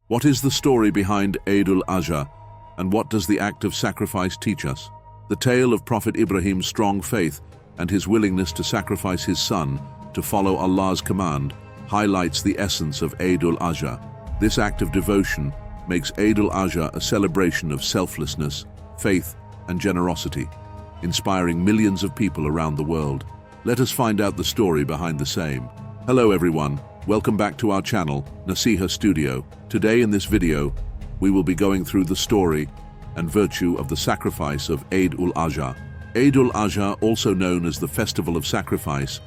What is the story behind Eid-al-Azha, and what does the act of sacrifice teach us? The tale of Prophet Ibrahim's strong faith and his willingness to sacrifice his son to follow Allah's command highlights the essence of Eid-al-Azha. This act of devotion makes Eid-al-Azha a celebration of selflessness, faith, and generosity, inspiring millions of people around the world. Let us find out the story behind the same. Hello everyone, welcome back to our channel, Naseeha Studio. Today in this video, we will be going through the story and virtue of the sacrifice of Eid-al-Azha. Eid-al-Azha, also known as the Festival of Sacrifice,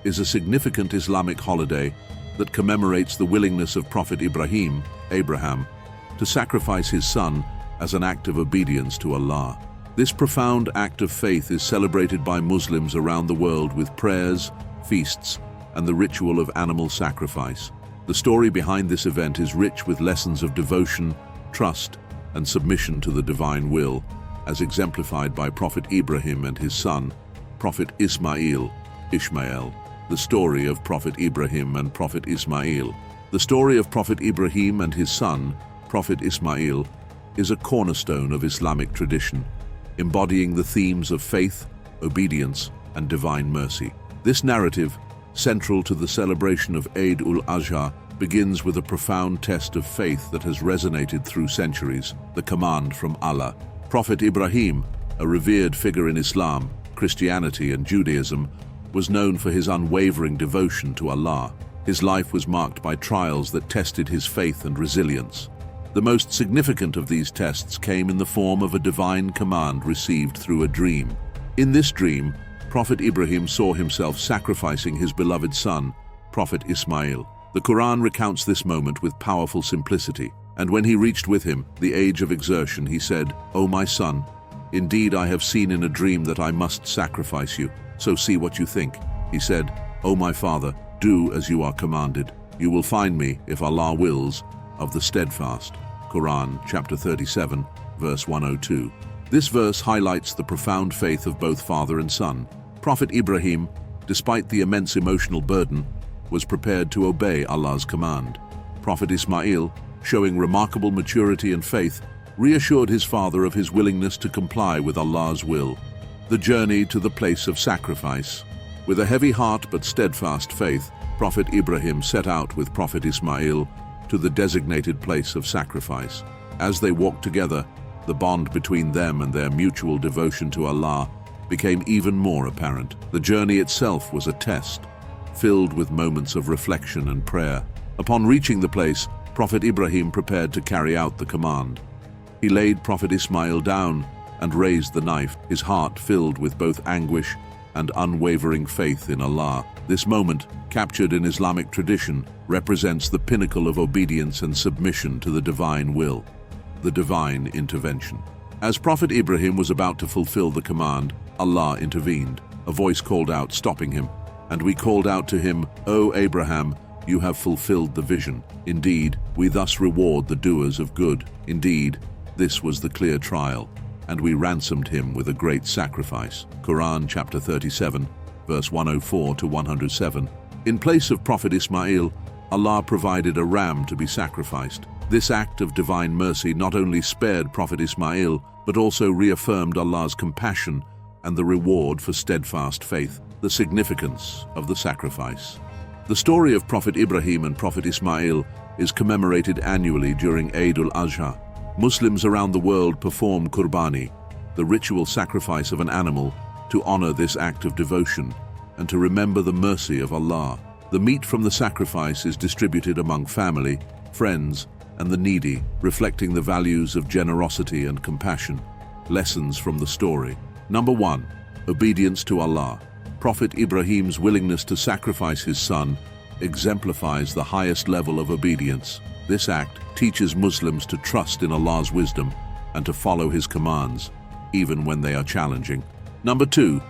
is a significant Islamic holiday that commemorates the willingness of Prophet Ibrahim, Abraham, to sacrifice his son as an act of obedience to Allah. This profound act of faith is celebrated by Muslims around the world with prayers, feasts, and the ritual of animal sacrifice. The story behind this event is rich with lessons of devotion, trust, and submission to the divine will, as exemplified by Prophet Ibrahim and his son, Prophet Ishmael. The story of Prophet Ibrahim and Prophet Ismail. The story of Prophet Ibrahim and his son, Prophet Ismail, is a cornerstone of Islamic tradition, embodying the themes of faith, obedience, and divine mercy. This narrative, central to the celebration of Eid-al-Azha, begins with a profound test of faith that has resonated through centuries, the command from Allah. Prophet Ibrahim, a revered figure in Islam, Christianity, and Judaism, was known for his unwavering devotion to Allah. His life was marked by trials that tested his faith and resilience. The most significant of these tests came in the form of a divine command received through a dream. In this dream, Prophet Ibrahim saw himself sacrificing his beloved son, Prophet Ismail. The Quran recounts this moment with powerful simplicity, and when he reached with him the age of exertion, he said, "O my son, indeed I have seen in a dream that I must sacrifice you, so see what you think." He said, "O my father, do as you are commanded. You will find me, if Allah wills, of the steadfast." Quran, chapter 37, verse 102. This verse highlights the profound faith of both father and son. Prophet Ibrahim, despite the immense emotional burden, was prepared to obey Allah's command. Prophet Ismail, showing remarkable maturity and faith, reassured his father of his willingness to comply with Allah's will. The journey to the place of sacrifice. With a heavy heart but steadfast faith, Prophet Ibrahim set out with Prophet Ismail to the designated place of sacrifice. As they walked together, the bond between them and their mutual devotion to Allah became even more apparent. The journey itself was a test, filled with moments of reflection and prayer. Upon reaching the place, Prophet Ibrahim prepared to carry out the command. He laid Prophet Ismail down and raised the knife, his heart filled with both anguish and unwavering faith in Allah. This moment, captured in Islamic tradition, represents the pinnacle of obedience and submission to the divine will, the divine intervention. As Prophet Ibrahim was about to fulfill the command, Allah intervened. A voice called out, stopping him, "And we called out to him, 'O Abraham, you have fulfilled the vision. Indeed, we thus reward the doers of good. Indeed, this was the clear trial, and we ransomed him with a great sacrifice.'" Quran chapter 37, verse 104 to 107. In place of Prophet Ismail, Allah provided a ram to be sacrificed. This act of divine mercy not only spared Prophet Ismail, but also reaffirmed Allah's compassion and the reward for steadfast faith. The significance of the sacrifice. The story of Prophet Ibrahim and Prophet Ismail is commemorated annually during Eid-al-Azha. Muslims around the world perform qurbani, the ritual sacrifice of an animal, to honor this act of devotion and to remember the mercy of Allah. The meat from the sacrifice is distributed among family, friends, and the needy, reflecting the values of generosity and compassion. Lessons from the story. Number 1. Obedience to Allah. Prophet Ibrahim's willingness to sacrifice his son exemplifies the highest level of obedience. This act teaches Muslims to trust in Allah's wisdom and to follow his commands, even when they are challenging. Number 2.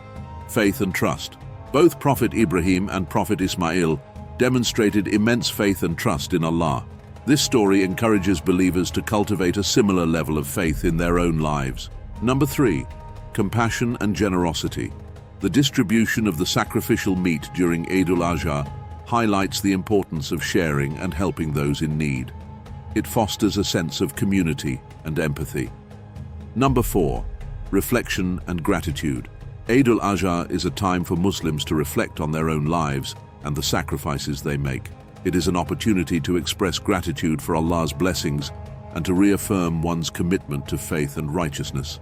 Faith and trust. Both Prophet Ibrahim and Prophet Ismail demonstrated immense faith and trust in Allah. This story encourages believers to cultivate a similar level of faith in their own lives. Number 3. Compassion and generosity. The distribution of the sacrificial meat during Eid-al-Azha highlights the importance of sharing and helping those in need. It fosters a sense of community and empathy. Number 4. Reflection and gratitude. Eid-al-Azha is a time for Muslims to reflect on their own lives and the sacrifices they make. It is an opportunity to express gratitude for Allah's blessings and to reaffirm one's commitment to faith and righteousness.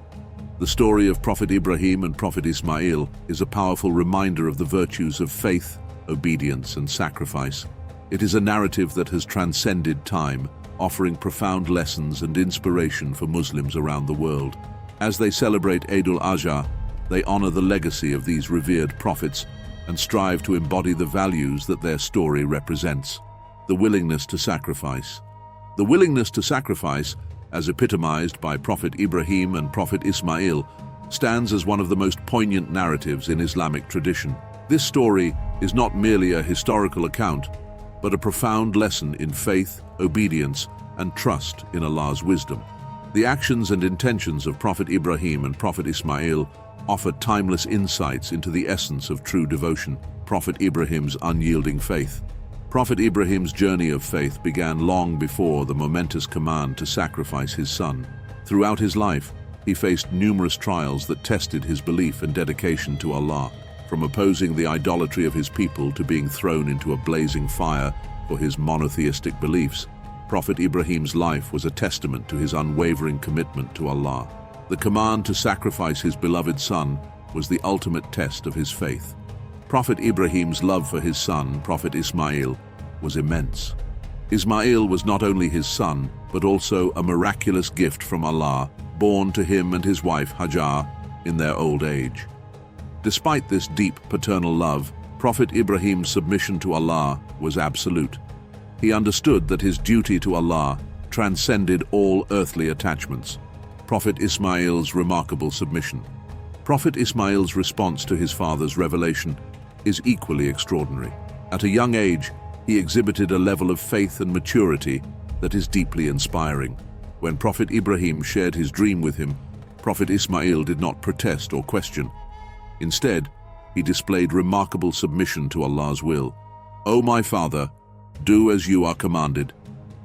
The story of Prophet Ibrahim and Prophet Ismail is a powerful reminder of the virtues of faith, obedience, and sacrifice. It is a narrative that has transcended time, offering profound lessons and inspiration for Muslims around the world. As they celebrate Eid-al-Azha, they honor the legacy of these revered prophets and strive to embody the values that their story represents. The willingness to sacrifice. The willingness to sacrifice, as epitomized by Prophet Ibrahim and Prophet Ismail, stands as one of the most poignant narratives in Islamic tradition. This story is not merely a historical account, but a profound lesson in faith, obedience, and trust in Allah's wisdom. The actions and intentions of Prophet Ibrahim and Prophet Ismail offer timeless insights into the essence of true devotion. Prophet Ibrahim's unyielding faith. Prophet Ibrahim's journey of faith began long before the momentous command to sacrifice his son. Throughout his life, he faced numerous trials that tested his belief and dedication to Allah, from opposing the idolatry of his people to being thrown into a blazing fire for his monotheistic beliefs. Prophet Ibrahim's life was a testament to his unwavering commitment to Allah. The command to sacrifice his beloved son was the ultimate test of his faith. Prophet Ibrahim's love for his son, Prophet Ismail, was immense. Ismail was not only his son, but also a miraculous gift from Allah, born to him and his wife Hajar in their old age. Despite this deep paternal love, Prophet Ibrahim's submission to Allah was absolute. He understood that his duty to Allah transcended all earthly attachments. Prophet Ismail's remarkable submission. Prophet Ismail's response to his father's revelation is equally extraordinary. At a young age, he exhibited a level of faith and maturity that is deeply inspiring. When Prophet Ibrahim shared his dream with him, Prophet Ismail did not protest or question. Instead, he displayed remarkable submission to Allah's will. "O my father, do as you are commanded.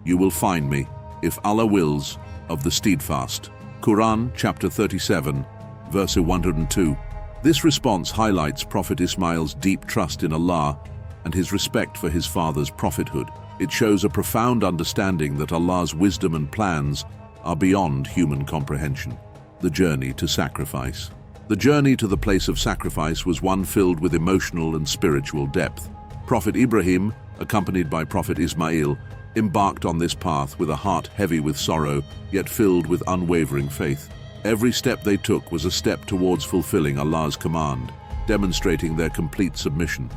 You will find me, if Allah wills, of the steadfast." Quran chapter 37, verse 102. This response highlights Prophet Ismail's deep trust in Allah and his respect for his father's prophethood. It shows a profound understanding that Allah's wisdom and plans are beyond human comprehension. The journey to sacrifice. The journey to the place of sacrifice was one filled with emotional and spiritual depth. Prophet Ibrahim, accompanied by Prophet Ismail, embarked on this path with a heart heavy with sorrow, yet filled with unwavering faith. Every step they took was a step towards fulfilling Allah's command, demonstrating their complete submission.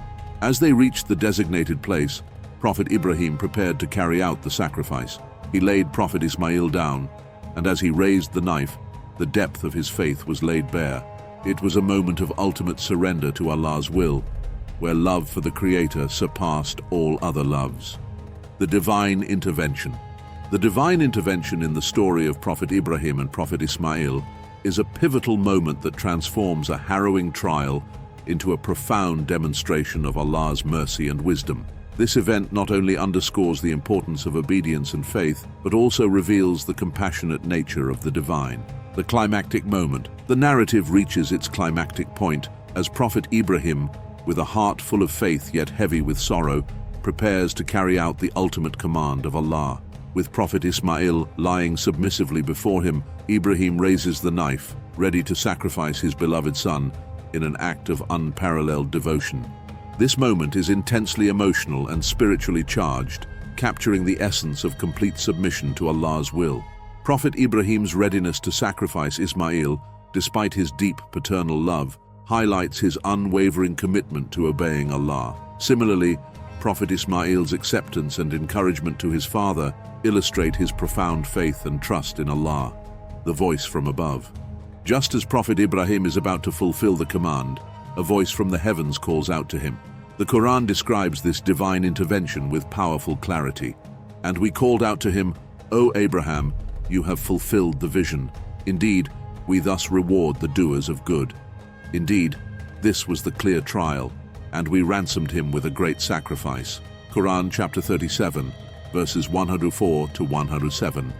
As they reached the designated place, Prophet Ibrahim prepared to carry out the sacrifice. He laid Prophet Ismail down, and as he raised the knife, the depth of his faith was laid bare. It was a moment of ultimate surrender to Allah's will, where love for the Creator surpassed all other loves. The divine intervention. The divine intervention in the story of Prophet Ibrahim and Prophet Ismail is a pivotal moment that transforms a harrowing trial into a profound demonstration of Allah's mercy and wisdom. This event not only underscores the importance of obedience and faith, but also reveals the compassionate nature of the divine. The climactic moment. The narrative reaches its climactic point as Prophet Ibrahim, with a heart full of faith yet heavy with sorrow, prepares to carry out the ultimate command of Allah. With Prophet Ismail lying submissively before him, Ibrahim raises the knife, ready to sacrifice his beloved son in an act of unparalleled devotion. This moment is intensely emotional and spiritually charged, capturing the essence of complete submission to Allah's will. Prophet Ibrahim's readiness to sacrifice Ismail, despite his deep paternal love, highlights his unwavering commitment to obeying Allah. Similarly, Prophet Ismail's acceptance and encouragement to his father illustrate his profound faith and trust in Allah. The voice from above. Just as Prophet Ibrahim is about to fulfill the command, a voice from the heavens calls out to him. The Quran describes this divine intervention with powerful clarity. "And we called out to him, 'O Abraham, you have fulfilled the vision. Indeed, we thus reward the doers of good.' Indeed, this was the clear trial, and we ransomed him with a great sacrifice." Quran chapter 37, verses 104 to 107.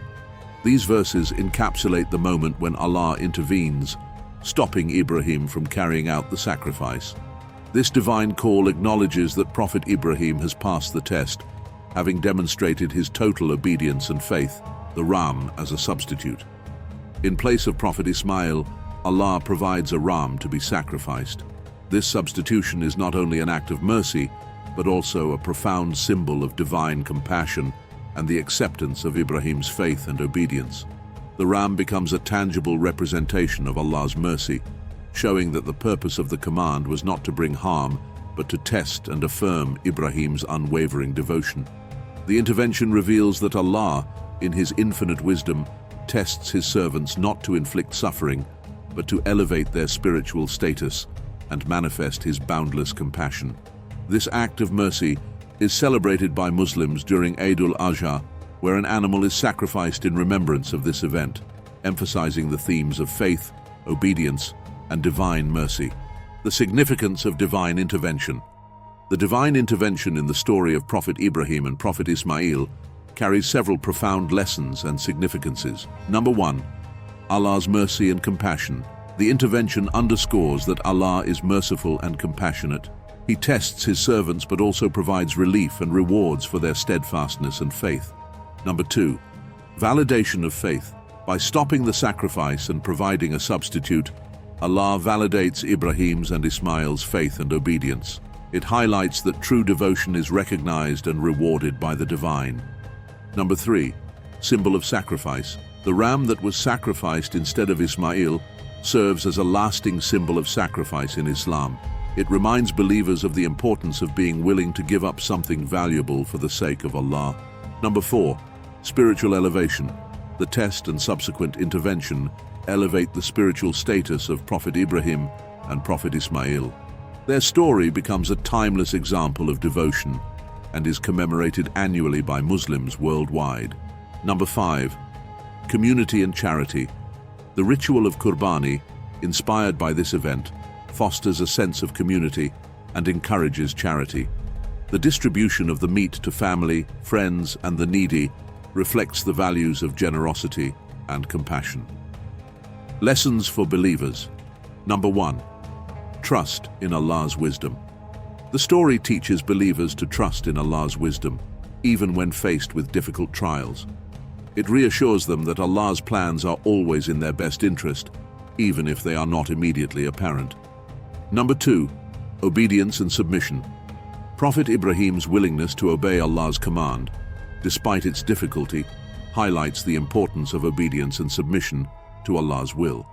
These verses encapsulate the moment when Allah intervenes, stopping Ibrahim from carrying out the sacrifice. This divine call acknowledges that Prophet Ibrahim has passed the test, having demonstrated his total obedience and faith, the ram as a substitute. In place of Prophet Ismail, Allah provides a ram to be sacrificed. This substitution is not only an act of mercy, but also a profound symbol of divine compassion and the acceptance of Ibrahim's faith and obedience. The ram becomes a tangible representation of Allah's mercy, showing that the purpose of the command was not to bring harm, but to test and affirm Ibrahim's unwavering devotion. The intervention reveals that Allah, in His infinite wisdom, tests His servants not to inflict suffering, but to elevate their spiritual status and manifest His boundless compassion. This act of mercy is celebrated by Muslims during Eid-al-Azha, where an animal is sacrificed in remembrance of this event, emphasizing the themes of faith, obedience, and divine mercy. The significance of divine intervention. The divine intervention in the story of Prophet Ibrahim and Prophet Ismail carries several profound lessons and significances. Number 1. Allah's mercy and compassion. The intervention underscores that Allah is merciful and compassionate. He tests His servants but also provides relief and rewards for their steadfastness and faith. Number 2. Validation of faith. By stopping the sacrifice and providing a substitute, Allah validates Ibrahim's and Ismail's faith and obedience. It highlights that true devotion is recognized and rewarded by the divine. Number 3. Symbol of sacrifice. The ram that was sacrificed instead of Ismail serves as a lasting symbol of sacrifice in Islam. It reminds believers of the importance of being willing to give up something valuable for the sake of Allah. Number 4. Spiritual elevation. The test and subsequent intervention elevate the spiritual status of Prophet Ibrahim and Prophet Ismail. Their story becomes a timeless example of devotion and is commemorated annually by Muslims worldwide. Number 5. Community and charity. The ritual of Qurbani, inspired by this event, fosters a sense of community and encourages charity. The distribution of the meat to family, friends, and the needy reflects the values of generosity and compassion. Lessons for believers. Number 1. Trust in Allah's wisdom. The story teaches believers to trust in Allah's wisdom, even when faced with difficult trials. It reassures them that Allah's plans are always in their best interest, even if they are not immediately apparent. Number 2. Obedience and submission. Prophet Ibrahim's willingness to obey Allah's command, despite its difficulty, highlights the importance of obedience and submission to Allah's will.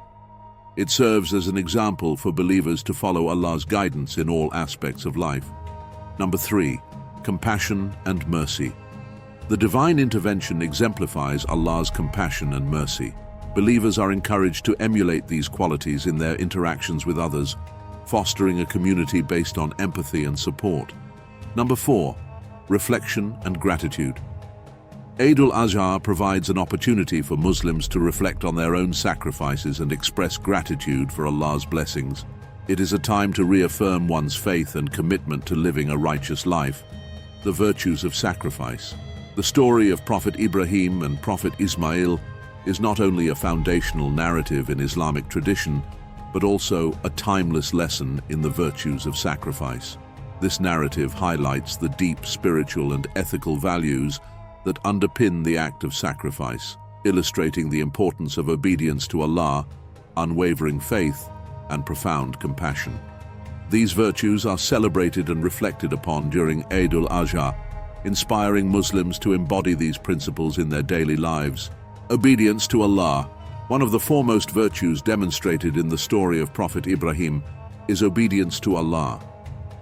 It serves as an example for believers to follow Allah's guidance in all aspects of life. Number 3. Compassion and mercy. The divine intervention exemplifies Allah's compassion and mercy. Believers are encouraged to emulate these qualities in their interactions with others, fostering a community based on empathy and support. Number 4. Reflection and gratitude. Eid-al-Azha provides an opportunity for Muslims to reflect on their own sacrifices and express gratitude for Allah's blessings. It is a time to reaffirm one's faith and commitment to living a righteous life. The virtues of sacrifice. The story of Prophet Ibrahim and Prophet Ismail is not only a foundational narrative in Islamic tradition, but also a timeless lesson in the virtues of sacrifice. This narrative highlights the deep spiritual and ethical values that underpin the act of sacrifice, illustrating the importance of obedience to Allah, unwavering faith, and profound compassion. These virtues are celebrated and reflected upon during Eid-al-Azha, inspiring Muslims to embody these principles in their daily lives. Obedience to Allah. One of the foremost virtues demonstrated in the story of Prophet Ibrahim is obedience to Allah.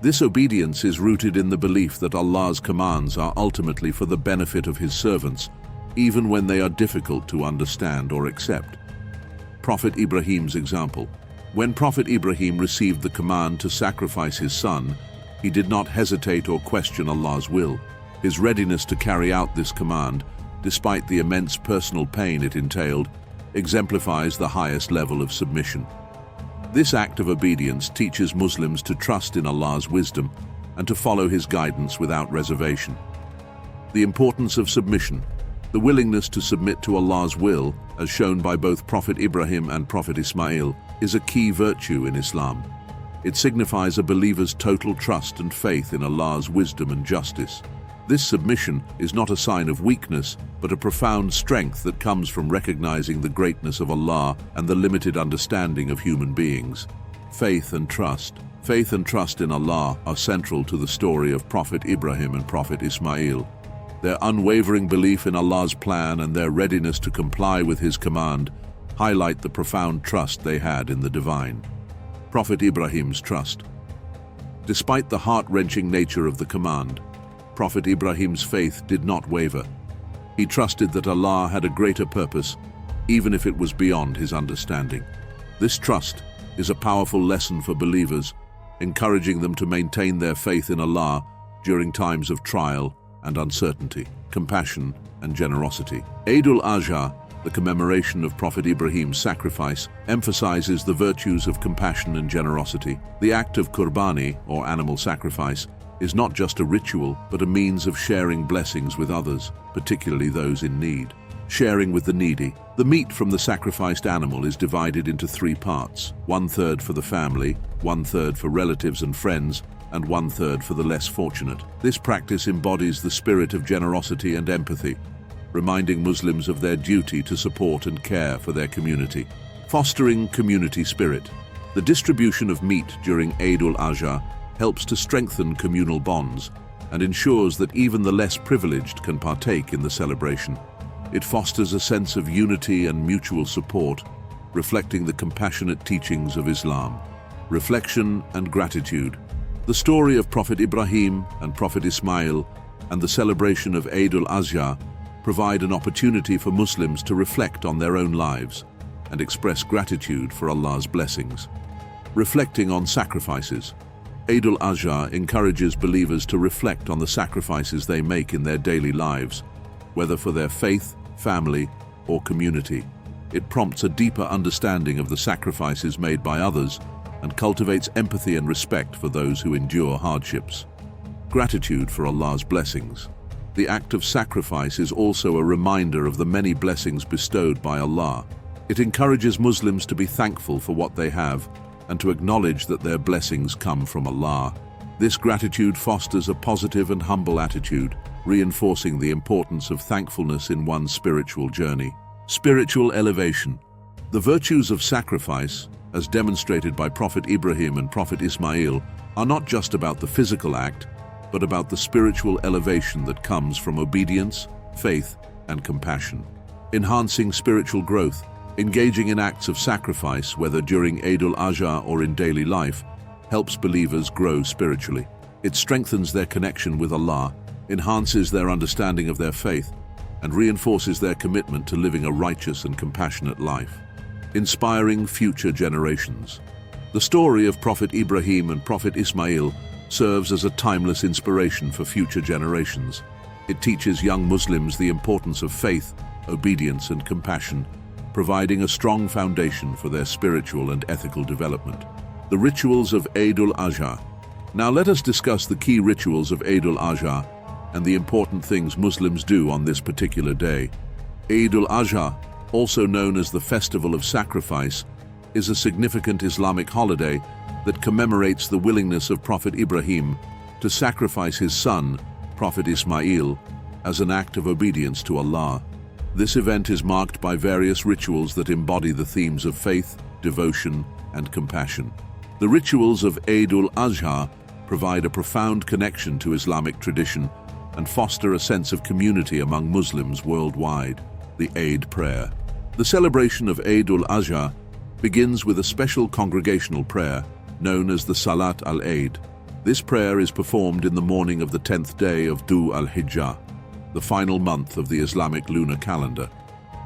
This obedience is rooted in the belief that Allah's commands are ultimately for the benefit of His servants, even when they are difficult to understand or accept. Prophet Ibrahim's example. When Prophet Ibrahim received the command to sacrifice his son, he did not hesitate or question Allah's will. His readiness to carry out this command, despite the immense personal pain it entailed, exemplifies the highest level of submission. This act of obedience teaches Muslims to trust in Allah's wisdom and to follow His guidance without reservation. The importance of submission. The willingness to submit to Allah's will, as shown by both Prophet Ibrahim and Prophet Ismail, is a key virtue in Islam. It signifies a believer's total trust and faith in Allah's wisdom and justice. This submission is not a sign of weakness, but a profound strength that comes from recognizing the greatness of Allah and the limited understanding of human beings. Faith and trust. Faith and trust in Allah are central to the story of Prophet Ibrahim and Prophet Ismail. Their unwavering belief in Allah's plan and their readiness to comply with His command highlight the profound trust they had in the divine. Prophet Ibrahim's trust. Despite the heart-wrenching nature of the command, Prophet Ibrahim's faith did not waver. He trusted that Allah had a greater purpose, even if it was beyond his understanding. This trust is a powerful lesson for believers, encouraging them to maintain their faith in Allah during times of trial and uncertainty. Compassion and generosity. Eid-al-Azha, the commemoration of Prophet Ibrahim's sacrifice, emphasizes the virtues of compassion and generosity. The act of qurbani, or animal sacrifice, is not just a ritual, but a means of sharing blessings with others, particularly those in need. Sharing with the needy. The meat from the sacrificed animal is divided into 3 parts: 1/3 for the family, 1/3 for relatives and friends, and 1/3 for the less fortunate. This practice embodies the spirit of generosity and empathy, reminding Muslims of their duty to support and care for their community. Fostering community spirit. The distribution of meat during Eid-al-Azha helps to strengthen communal bonds and ensures that even the less privileged can partake in the celebration. It fosters a sense of unity and mutual support, reflecting the compassionate teachings of Islam. Reflection and gratitude. The story of Prophet Ibrahim and Prophet Ismail and the celebration of Eid-al-Azha provide an opportunity for Muslims to reflect on their own lives and express gratitude for Allah's blessings. Reflecting on sacrifices. Eid-al-Azha encourages believers to reflect on the sacrifices they make in their daily lives, whether for their faith, family, or community. It prompts a deeper understanding of the sacrifices made by others and cultivates empathy and respect for those who endure hardships. Gratitude for Allah's blessings. The act of sacrifice is also a reminder of the many blessings bestowed by Allah. It encourages Muslims to be thankful for what they have and to acknowledge that their blessings come from Allah. This gratitude fosters a positive and humble attitude, reinforcing the importance of thankfulness in one's spiritual journey. Spiritual elevation. The virtues of sacrifice, as demonstrated by Prophet Ibrahim and Prophet Ismail, are not just about the physical act, but about the spiritual elevation that comes from obedience, faith, and compassion. Enhancing spiritual growth. Engaging in acts of sacrifice, whether during Eid-al-Azha or in daily life, helps believers grow spiritually. It strengthens their connection with Allah, enhances their understanding of their faith, and reinforces their commitment to living a righteous and compassionate life. Inspiring future generations. The story of Prophet Ibrahim and Prophet Ismail serves as a timeless inspiration for future generations. It teaches young Muslims the importance of faith, obedience, and compassion, providing a strong foundation for their spiritual and ethical development. The rituals of Eid-al-Azha. Now let us discuss the key rituals of Eid-al-Azha and the important things Muslims do on this particular day. Eid-al-Azha, also known as the Festival of Sacrifice, is a significant Islamic holiday that commemorates the willingness of Prophet Ibrahim to sacrifice his son, Prophet Ismail, as an act of obedience to Allah. This event is marked by various rituals that embody the themes of faith, devotion, and compassion. The rituals of Eid-al-Azha provide a profound connection to Islamic tradition and foster a sense of community among Muslims worldwide. The Eid prayer. The celebration of Eid-al-Azha begins with a special congregational prayer known as the Salat al-Eid. This prayer is performed in the morning of the 10th day of Dhu al-Hijjah, the final month of the Islamic lunar calendar.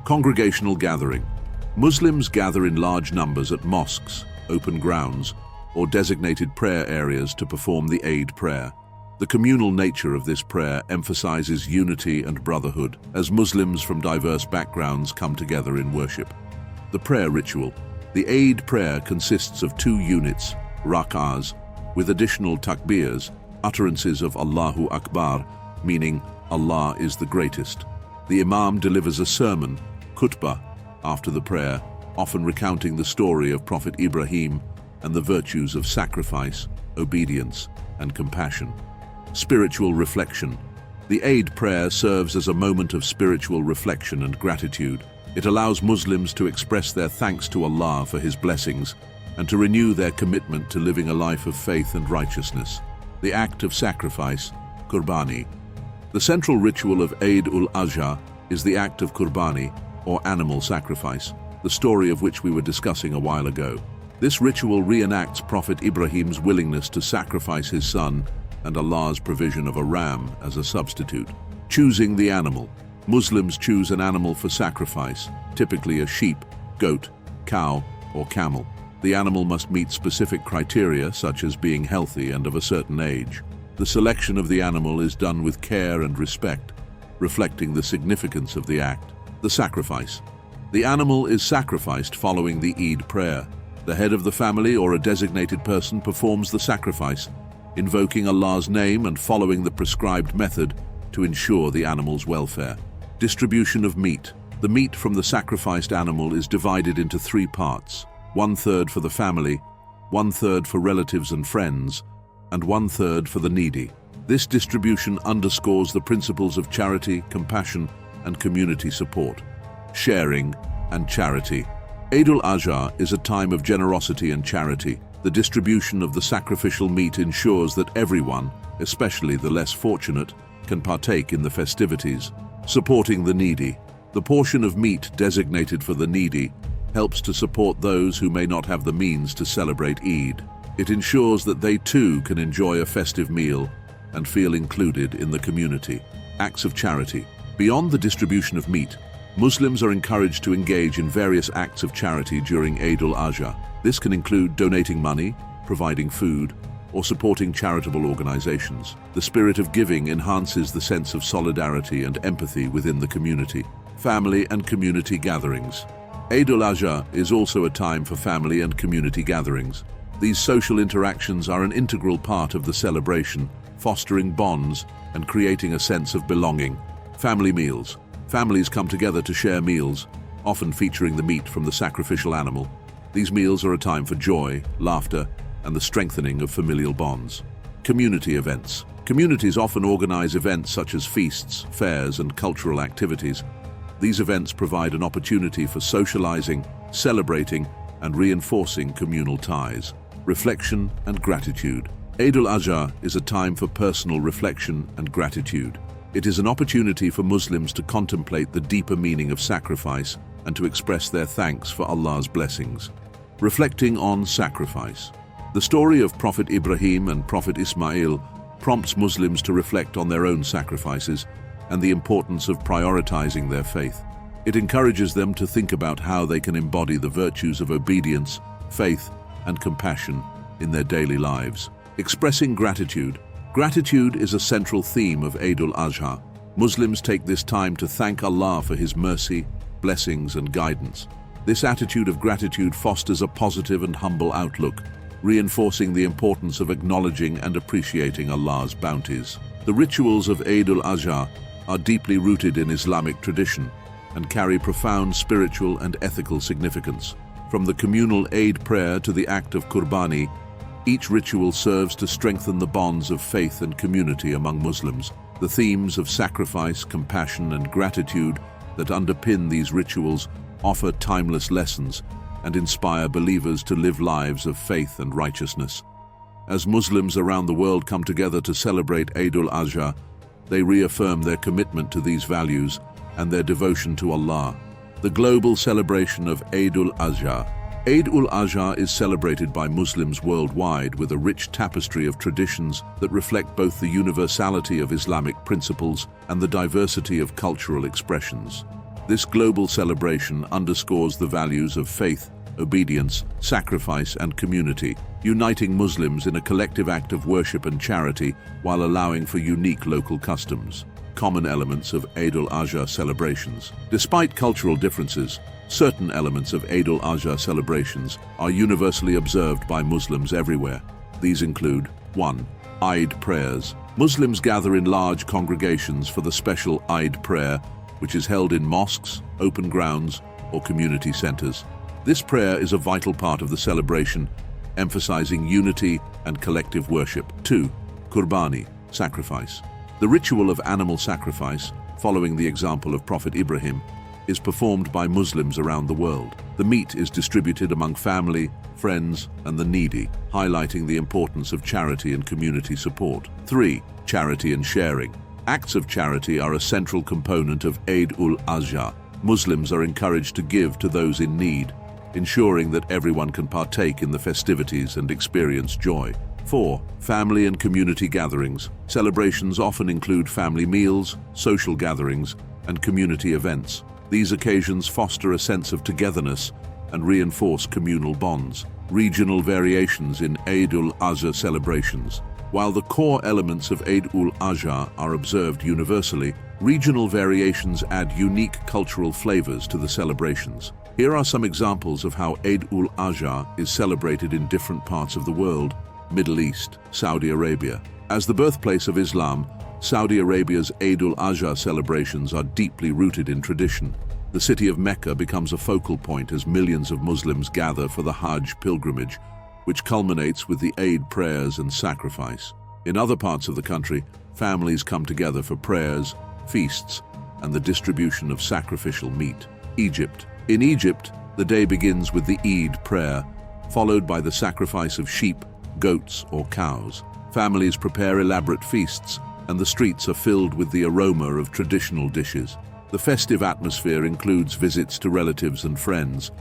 Congregational gathering. Muslims gather in large numbers at mosques, open grounds, or designated prayer areas to perform the Eid prayer. The communal nature of this prayer emphasizes unity and brotherhood as Muslims from diverse backgrounds come together in worship. The prayer ritual. The Eid prayer consists of 2 units, rak'ahs, with additional takbirs, utterances of Allahu Akbar, meaning Allah is the greatest. The Imam delivers a sermon, khutbah, after the prayer, often recounting the story of Prophet Ibrahim and the virtues of sacrifice, obedience, and compassion. Spiritual reflection. The Eid prayer serves as a moment of spiritual reflection and gratitude. It allows Muslims to express their thanks to Allah for His blessings and to renew their commitment to living a life of faith and righteousness. The act of sacrifice, qurbani. The central ritual of Eid-al-Azha is the act of qurbani, or animal sacrifice, the story of which we were discussing a while ago. This ritual reenacts Prophet Ibrahim's willingness to sacrifice his son and Allah's provision of a ram as a substitute. Choosing the animal. Muslims choose an animal for sacrifice, typically a sheep, goat, cow, or camel. The animal must meet specific criteria, such as being healthy and of a certain age. The selection of the animal is done with care and respect, reflecting the significance of the act. The sacrifice. The animal is sacrificed following the Eid prayer. The head of the family or a designated person performs the sacrifice, invoking Allah's name and following the prescribed method to ensure the animal's welfare. Distribution of meat. The meat from the sacrificed animal is divided into 3 parts: 1/3 for the family, 1/3 for relatives and friends, and 1/3 for the needy. This distribution underscores the principles of charity, compassion, and community support. Sharing and charity. Eid-al-Azha is a time of generosity and charity. The distribution of the sacrificial meat ensures that everyone, especially the less fortunate, can partake in the festivities. Supporting the needy. The portion of meat designated for the needy helps to support those who may not have the means to celebrate Eid. It ensures that they too can enjoy a festive meal and feel included in the community. Acts of charity. Beyond the distribution of meat, Muslims are encouraged to engage in various acts of charity during Eid-al-Azha. This can include donating money, providing food, or supporting charitable organizations. The spirit of giving enhances the sense of solidarity and empathy within the community. Family and community gatherings. Eid-al-Azha is also a time for family and community gatherings. These social interactions are an integral part of the celebration, fostering bonds and creating a sense of belonging. Family meals. Families come together to share meals, often featuring the meat from the sacrificial animal. These meals are a time for joy, laughter, and the strengthening of familial bonds. Community events. Communities often organize events such as feasts, fairs, and cultural activities. These events provide an opportunity for socializing, celebrating, and reinforcing communal ties. Reflection and gratitude. Eid-al-Azha is a time for personal reflection and gratitude. It is an opportunity for Muslims to contemplate the deeper meaning of sacrifice and to express their thanks for Allah's blessings. Reflecting on sacrifice. The story of Prophet Ibrahim and Prophet Ismail prompts Muslims to reflect on their own sacrifices and the importance of prioritizing their faith. It encourages them to think about how they can embody the virtues of obedience, faith, and compassion in their daily lives. Expressing gratitude. Gratitude is a central theme of Eid-al-Azha. Muslims take this time to thank Allah for His mercy, blessings, and guidance. This attitude of gratitude fosters a positive and humble outlook, reinforcing the importance of acknowledging and appreciating Allah's bounties. The rituals of Eid-al-Azha are deeply rooted in Islamic tradition and carry profound spiritual and ethical significance. From the communal Eid prayer to the act of qurbani, each ritual serves to strengthen the bonds of faith and community among Muslims. The themes of sacrifice, compassion, and gratitude that underpin these rituals offer timeless lessons and inspire believers to live lives of faith and righteousness. As Muslims around the world come together to celebrate Eid-al-Azha, they reaffirm their commitment to these values and their devotion to Allah. The global celebration of Eid-al-Azha. Eid-al-Azha is celebrated by Muslims worldwide with a rich tapestry of traditions that reflect both the universality of Islamic principles and the diversity of cultural expressions. This global celebration underscores the values of faith, obedience, sacrifice, and community, uniting Muslims in a collective act of worship and charity while allowing for unique local customs. Common elements of Eid-al-Azha celebrations. Despite cultural differences, certain elements of Eid-al-Azha celebrations are universally observed by Muslims everywhere. These include 1. Eid prayers. Muslims gather in large congregations for the special Eid prayer, which is held in mosques, open grounds, or community centers. This prayer is a vital part of the celebration, emphasizing unity and collective worship. 2. Qurbani, sacrifice. The ritual of animal sacrifice, following the example of Prophet Ibrahim, is performed by Muslims around the world. The meat is distributed among family, friends, and the needy, highlighting the importance of charity and community support. 3. Charity and sharing. Acts of charity are a central component of Eid-al-Azha. Muslims are encouraged to give to those in need, ensuring that everyone can partake in the festivities and experience joy. 4. Family and community gatherings. Celebrations often include family meals, social gatherings, and community events. These occasions foster a sense of togetherness and reinforce communal bonds. Regional variations in Eid-al-Azha celebrations. While the core elements of Eid-al-Azha are observed universally, regional variations add unique cultural flavors to the celebrations. Here are some examples of how Eid-al-Azha is celebrated in different parts of the world. Middle East, Saudi Arabia. As the birthplace of Islam, Saudi Arabia's Eid-al-Azha celebrations are deeply rooted in tradition. The city of Mecca becomes a focal point as millions of Muslims gather for the Hajj pilgrimage, which culminates with the Eid prayers and sacrifice. In other parts of the country, families come together for prayers, feasts, and the distribution of sacrificial meat. Egypt. In Egypt, the day begins with the Eid prayer, followed by the sacrifice of sheep, goats, or cows. Families prepare elaborate feasts, and the streets are filled with the aroma of traditional dishes. The festive atmosphere includes visits to relatives and friends,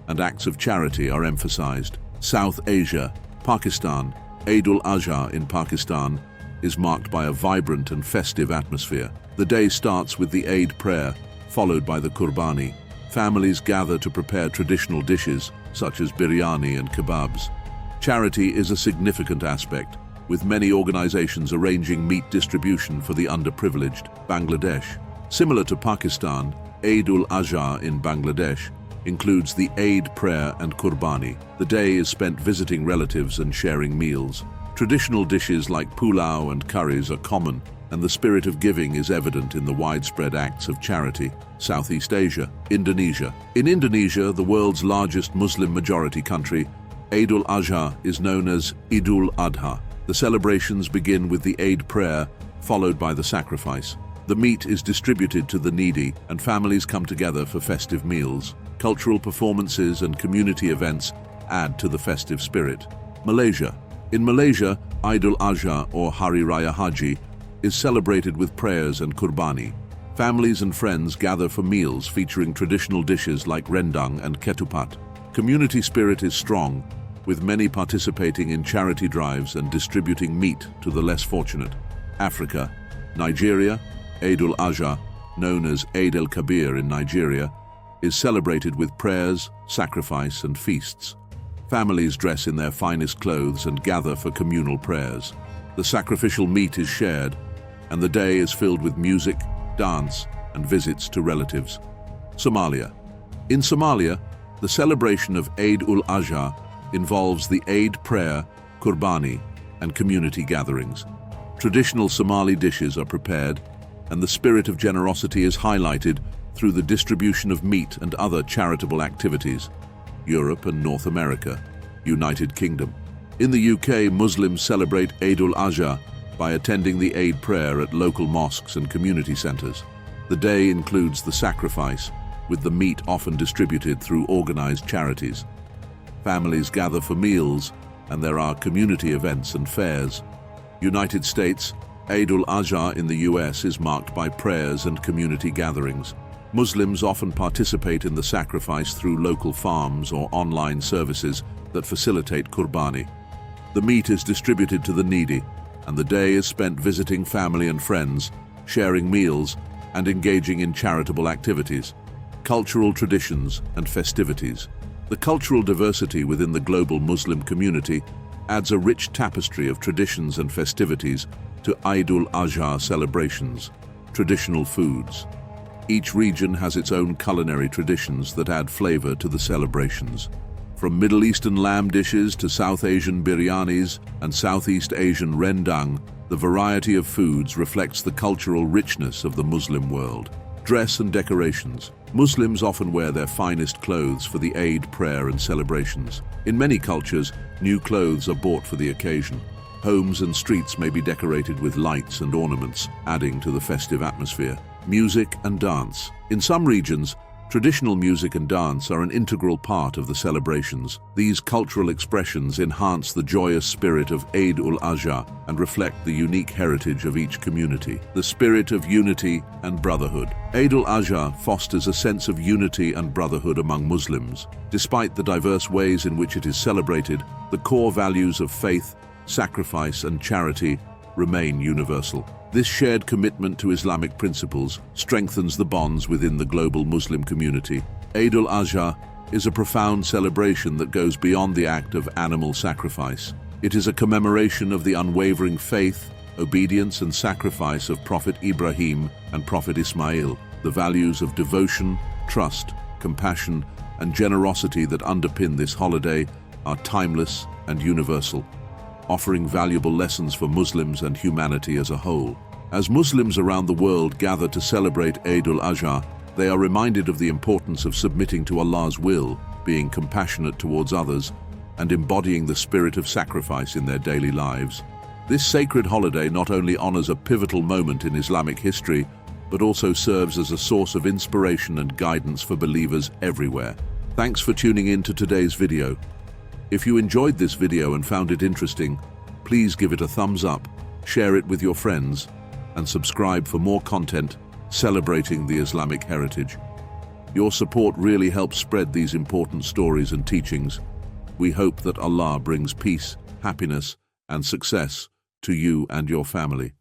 and acts of charity are emphasized. South Asia, Pakistan. Eid-al-Azha in Pakistan is marked by a vibrant and festive atmosphere. The day starts with the Eid prayer, followed by the Qurbani. Families gather to prepare traditional dishes, such as biryani and kebabs. Charity is a significant aspect, with many organizations arranging meat distribution for the underprivileged. Bangladesh. Similar to Pakistan, Eid-al-Azha in Bangladesh includes the Eid prayer and Qurbani. The day is spent visiting relatives and sharing meals. Traditional dishes like pulao and curries are common, and the spirit of giving is evident in the widespread acts of charity. Southeast Asia. Indonesia. In Indonesia, the world's largest Muslim-majority country, Eid-al-Azha is known as Eid-al-Adha. The celebrations begin with the Eid prayer, followed by the sacrifice. The meat is distributed to the needy, and families come together for festive meals. Cultural performances and community events add to the festive spirit. Malaysia. In Malaysia, Eid-al-Azha or Hari Raya Haji is celebrated with prayers and Qurbani. Families and friends gather for meals featuring traditional dishes like rendang and ketupat. Community spirit is strong, with many participating in charity drives and distributing meat to the less fortunate. Africa. Nigeria. Eid-al-Azha, known as Eid al-Kabir in Nigeria, is celebrated with prayers, sacrifice, and feasts. Families dress in their finest clothes and gather for communal prayers. The sacrificial meat is shared, and the day is filled with music, dance, and visits to relatives. Somalia. In Somalia, the celebration of Eid-al-Azha involves the Eid prayer, Qurbani, and community gatherings. Traditional Somali dishes are prepared, and the spirit of generosity is highlighted through the distribution of meat and other charitable activities. Europe and North America. United Kingdom. In the UK, Muslims celebrate Eid-al-Azha by attending the Eid prayer at local mosques and community centers. The day includes the sacrifice, with the meat often distributed through organized charities. Families gather for meals, and there are community events and fairs. United States. Eid-al-Azha in the US is marked by prayers and community gatherings. Muslims often participate in the sacrifice through local farms or online services that facilitate Qurbani. The meat is distributed to the needy, and the day is spent visiting family and friends, sharing meals, and engaging in charitable activities. Cultural traditions and festivities. The cultural diversity within the global Muslim community adds a rich tapestry of traditions and festivities to Eid-al-Azha celebrations. Traditional foods. Each region has its own culinary traditions that add flavor to the celebrations. From Middle Eastern lamb dishes to South Asian biryanis and Southeast Asian rendang, the variety of foods reflects the cultural richness of the Muslim world. Dress and decorations. Muslims often wear their finest clothes for the Eid prayer and celebrations. In many cultures, new clothes are bought for the occasion. Homes and streets may be decorated with lights and ornaments, adding to the festive atmosphere. Music and dance. In some regions, traditional music and dance are an integral part of the celebrations. These cultural expressions enhance the joyous spirit of Eid-al-Azha and reflect the unique heritage of each community. The spirit of unity and brotherhood. Eid-al-Azha fosters a sense of unity and brotherhood among Muslims. Despite the diverse ways in which it is celebrated, the core values of faith, sacrifice, and charity remain universal. This shared commitment to Islamic principles strengthens the bonds within the global Muslim community. Eid-al-Azha is a profound celebration that goes beyond the act of animal sacrifice. It is a commemoration of the unwavering faith, obedience, and sacrifice of Prophet Ibrahim and Prophet Ismail. The values of devotion, trust, compassion, and generosity that underpin this holiday are timeless and universal, offering valuable lessons for Muslims and humanity as a whole. As Muslims around the world gather to celebrate Eid-al-Azha, they are reminded of the importance of submitting to Allah's will, being compassionate towards others, and embodying the spirit of sacrifice in their daily lives. This sacred holiday not only honors a pivotal moment in Islamic history, but also serves as a source of inspiration and guidance for believers everywhere. Thanks for tuning in to today's video. If you enjoyed this video and found it interesting, please give it a thumbs up, share it with your friends, and subscribe for more content celebrating the Islamic heritage. Your support really helps spread these important stories and teachings. We hope that Allah brings peace, happiness, and success to you and your family.